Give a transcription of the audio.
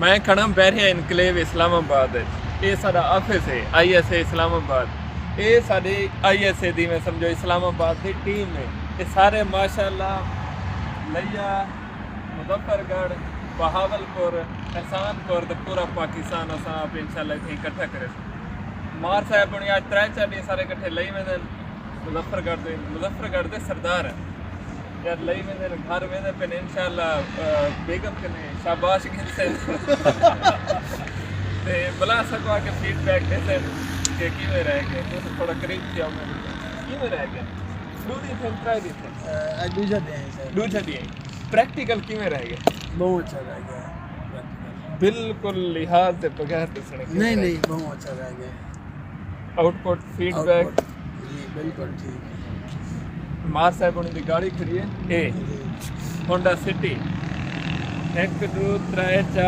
मैं खड़ा बैरिया इनकलेव इस्लामाबाद। ये साडा ऑफिस है ISA इस्लामाबाद। ये साडी ISA दी मैं समझो इस्लामाबाद की टीम है। ये सारे माशाअल्लाह लिया मुजफ्फरगढ़ बहावलपुर एहसानपुर तो पूरा पाकिस्तान असां आप इंशाल्लाह इत्थे इकट्ठा करे। मार साहब हुण आज 3-4 दिन सारे इकट्ठे लई वेंदे मुजफ्फरगढ़ दे सरदार है यार लई वेंदे घर वेंदे पे इंशाल्लाह बेगम कने शाबाश गिनसे ते बला सको आके फीडबैक देते कि किवें रह गए तो थोड़ा करीब से आओ मैं किवें रह गए दूधी थे ट्राई दी थे दूजा दे सर दूजा दी प्रैक्टिकल किवें रह गए बहुत अच्छा रह गया बिल्कुल लिहाज से बगैर दसने नहीं बहुत अच्छा रह गया आउटपुट फीडबैक जी बिल्कुल ठीक मार साहब उन्हें दी गाड़ी खड़ी है ए होंडा सिटी 1 2 3 4